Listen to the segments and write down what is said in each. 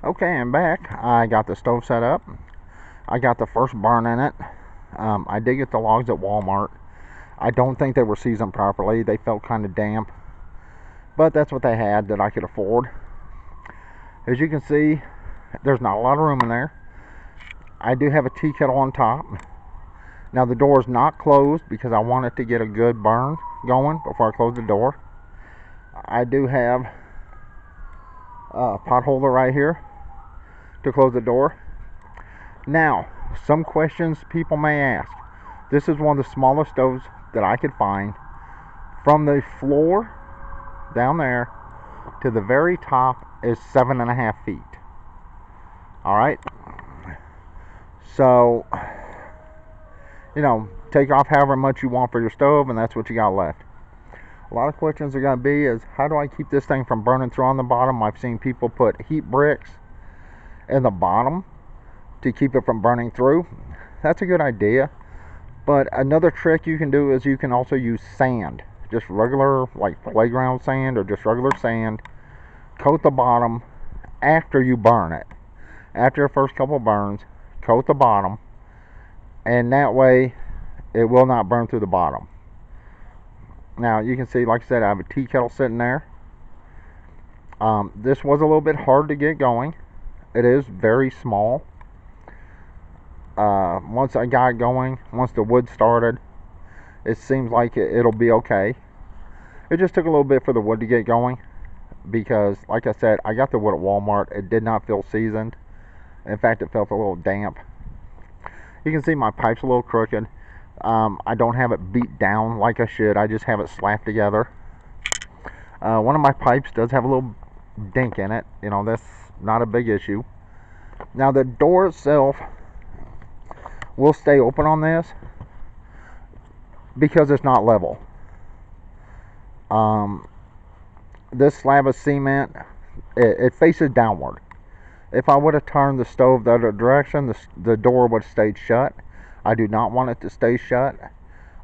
Okay, I'm back. I got the stove set up. I got the first burn in it. I did get the logs at Walmart. I don't think they were seasoned properly. They felt kind of damp, but that's what they had that I could afford. As you can see, there's not a lot of room in there. I do have a tea kettle on top. Now the door is not closed because I want it to get a good burn going before I close the door. I do have a pot holder right here to close the door. Now, some questions people may ask. This is one of the smallest stoves that I could find. From the floor down there to the very top is 7.5 feet. Alright? So, take off however much you want for your stove, and that's what you got left. A lot of questions are going to be is, how do I keep this thing from burning through on the bottom? I've seen people put heat bricks in the bottom to keep it from burning through. That's a good idea. But another trick you can do is you can also use sand. Just regular, like playground sand or just regular sand. Coat the bottom after you burn it. After your first couple burns, coat the bottom. And that way, it will not burn through the bottom. Now, you can see, like I said, I have a tea kettle sitting there. This was a little bit hard to get going. It is very small. Once I got going, once the wood started, it seems like it'll be okay. It just took a little bit for the wood to get going because, like I said, I got the wood at Walmart. It did not feel seasoned. In fact, it felt a little damp. You can see my pipe's a little crooked. I don't have it beat down like I should. I just have it slapped together. One of my pipes does have a little dink in it. That's not a big issue. Now, the door itself will stay open on this because it's not level. This slab of cement, it faces downward. If I would have turned the stove the other direction, the door would have stayed shut. I do not want it to stay shut.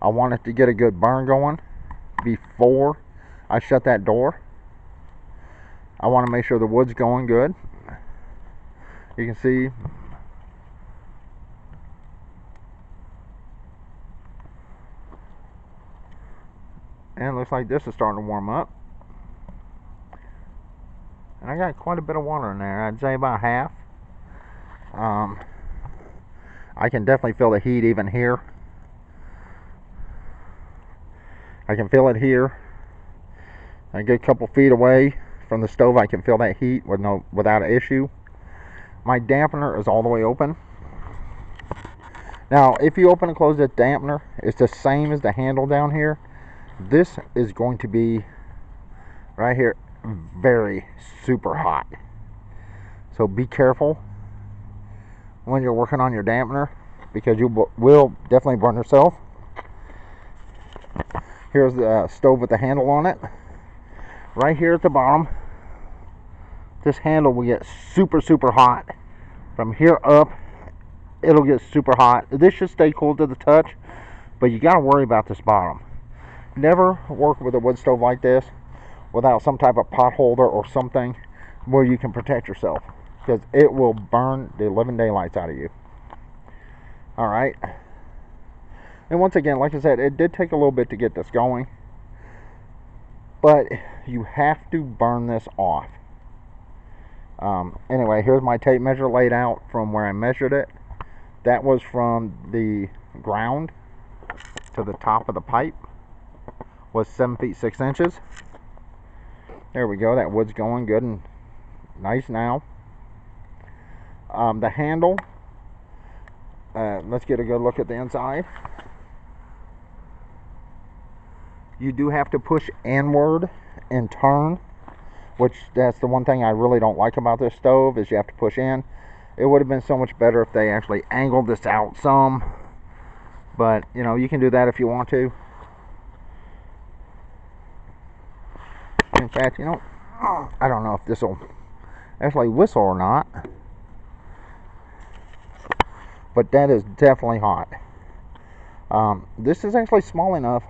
I want it to get a good burn going before I shut that door. I want to make sure the wood's going good. You can see and it looks like this is starting to warm up. And I got quite a bit of water in there. I'd say about half. I can definitely feel the heat even here. I can feel it here. A good couple feet away from the stove, I can feel that heat without an issue. My dampener is all the way open. Now, if you open and close that dampener, it's the same as the handle down here. This is going to be right here very super hot. So be careful when you're working on your dampener because you will definitely burn yourself. Here's the stove with the handle on it. Right here at the bottom, this handle will get super hot. From here up, it'll get super hot. This should stay cool to the touch, but you got to worry about this bottom. Never work with a wood stove like this without some type of pot holder or something where you can protect yourself, because it will burn the living daylights out of you. Alright, and once again, like I said, it did take a little bit to get this going, but you have to burn this off. Anyway, here's my tape measure laid out from where I measured it. That was from the ground to the top of the pipe was 7 feet 6 inches. There we go. That wood's going good and nice now. The handle, let's get a good look at the inside. You do have to push inward and turn, which that's the one thing I really don't like about this stove, is you have to push in. It would have been so much better if they actually angled this out some, but you can do that if you want to. In fact, I don't know if this will actually whistle or not, but that is definitely hot. This is actually small enough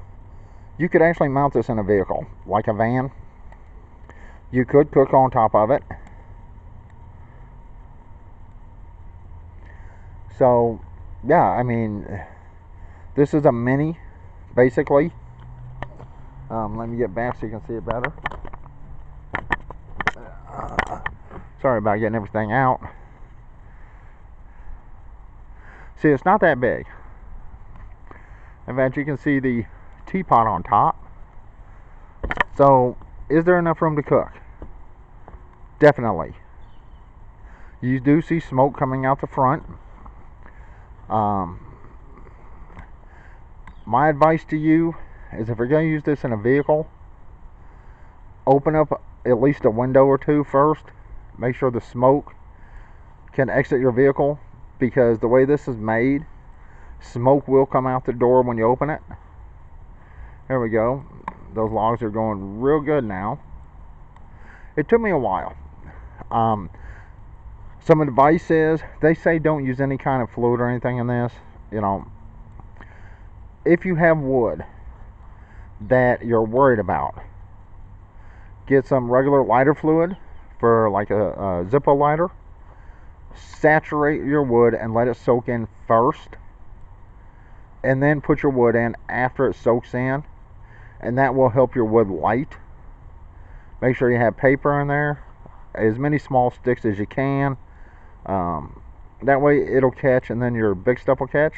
you could actually mount this in a vehicle, like a van. You could cook on top of it. So, yeah, I mean, this is a mini, basically. Let me get back so you can see it better. Sorry about getting everything out. See, it's not that big. In fact, you can see the teapot on top. So, is there enough room to cook? Definitely. You do see smoke coming out the front. My advice to you is, if you're going to use this in a vehicle, open up at least a window or two first. Make sure the smoke can exit your vehicle, because the way this is made, smoke will come out the door when you open it. There we go. Those logs are going real good now. It took me a while. Some advice is, they say don't use any kind of fluid or anything in this. You know, if you have wood that you're worried about, get some regular lighter fluid for like a Zippo lighter. Saturate your wood and let it soak in first, and then put your wood in after it soaks in, and that will help your wood light. Make sure you have paper in there, as many small sticks as you can. That way it'll catch, and then your big stuff will catch.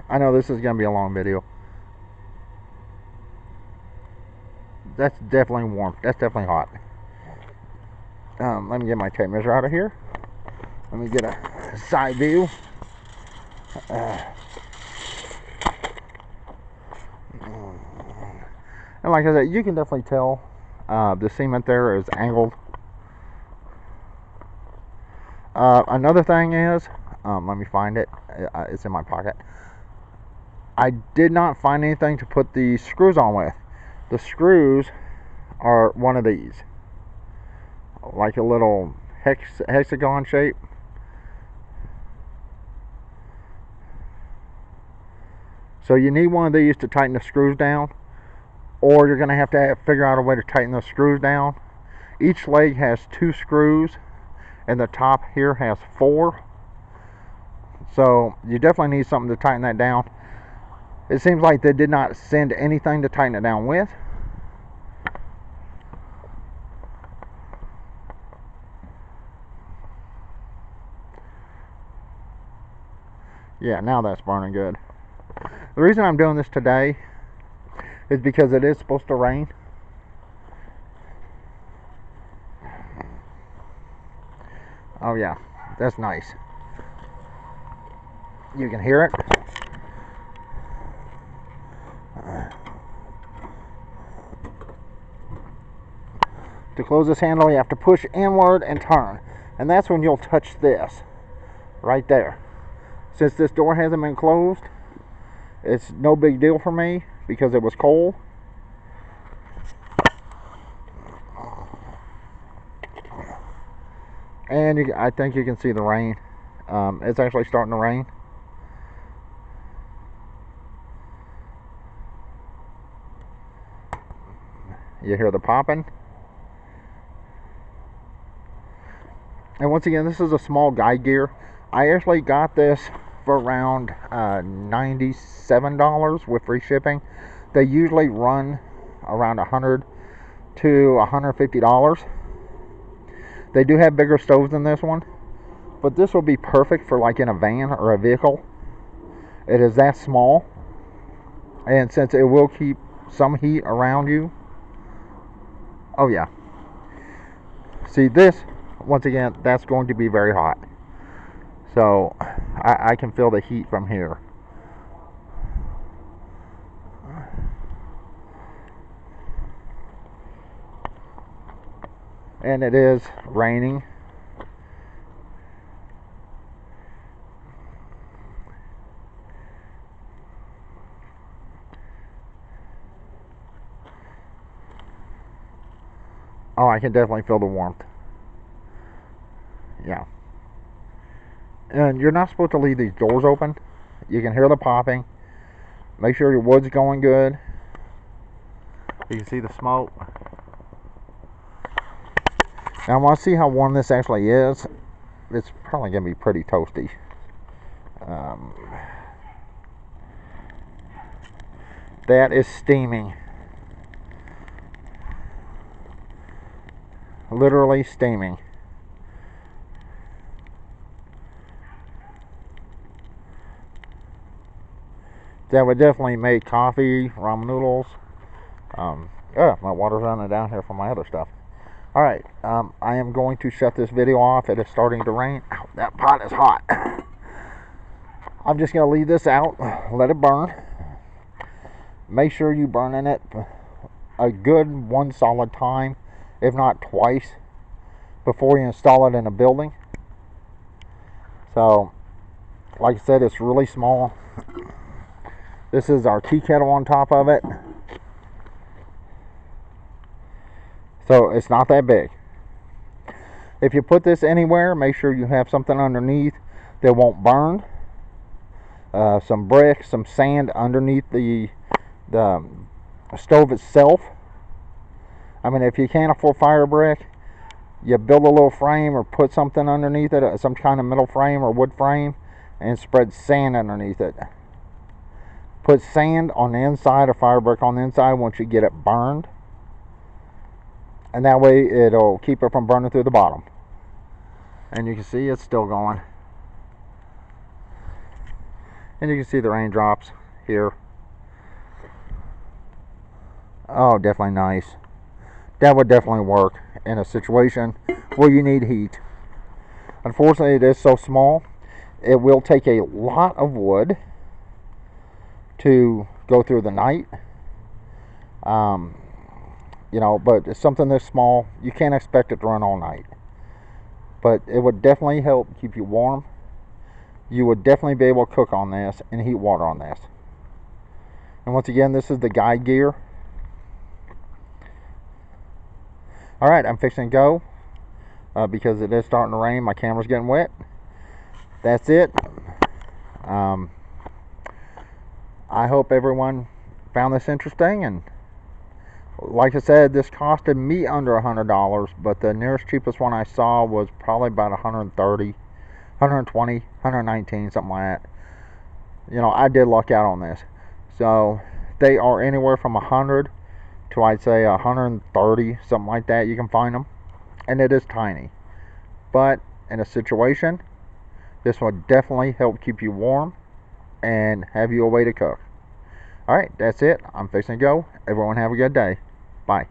I know this is going to be a long video. That's definitely warm. That's definitely hot. Let me get my tape measure out of here. Let me get a side view. And like I said, you can definitely tell the cement there is angled. Another thing is, let me find it. It's in my pocket. I did not find anything to put the screws on with. The screws are one of these, like a little hexagon shape. So you need one of these to tighten the screws down, or you're going to have figure out a way to tighten those screws down. Each leg has 2 screws, and the top here has 4. So you definitely need something to tighten that down. It seems like they did not send anything to tighten it down with. Yeah, now that's burning good. The reason I'm doing this today is because it is supposed to rain. Oh yeah, that's nice. You can hear it. To close this handle, you have to push inward and turn, and that's when you'll touch this right there. Since this door hasn't been closed, it's no big deal for me because it was cold. And I think you can see the rain. It's actually starting to rain. You hear the popping. And once again, this is a small guide gear. I actually got this for around $97 with free shipping. They usually run around $100 to $150. They do have bigger stoves than this one, but this will be perfect for like in a van or a vehicle. It is that small, and since it will keep some heat around you. Oh yeah. See this, once again, that's going to be very hot. So I can feel the heat from here. And it is raining. Oh, I can definitely feel the warmth. Yeah. And you're not supposed to leave these doors open. You can hear the popping. Make sure your wood's going good. You can see the smoke. Now I want to see how warm this actually is. It's probably going to be pretty toasty. That is steaming. Literally steaming. That would definitely make coffee, ramen noodles. My water's running down here from my other stuff. Alright, I am going to shut this video off. It is starting to rain. Ow, that pot is hot. I'm just going to leave this out, let it burn. Make sure you burn in it a good one solid time, if not twice, before you install it in a building. So, like I said, it's really small. This is our tea kettle on top of it. So it's not that big. If you put this anywhere, make sure you have something underneath that won't burn. Some bricks, some sand underneath the stove itself. I mean, if you can't afford fire brick, you build a little frame or put something underneath it, some kind of metal frame or wood frame, and spread sand underneath it. Put sand on the inside or fire brick on the inside once you get it burned. And that way it'll keep it from burning through the bottom. And you can see it's still going. And you can see the raindrops here. Oh, definitely nice. That would definitely work in a situation where you need heat. Unfortunately, it is so small. It will take a lot of wood to go through the night. But it's something this small, you can't expect it to run all night. But it would definitely help keep you warm. You would definitely be able to cook on this and heat water on this. And once again, this is the guide gear. Alright, I'm fixing to go because it is starting to rain. My camera's getting wet. That's it. I hope everyone found this interesting, and like I said, this costed me under $100, but the nearest cheapest one I saw was probably about 130, 120, 119, something like that. I did luck out on this. So they are anywhere from 100 to, I'd say, 130, something like that. You can find them, and it is tiny. But in a situation, this would definitely help keep you warm and have you a way to cook. Alright, that's it. I'm fixing to go. Everyone have a good day. Bye.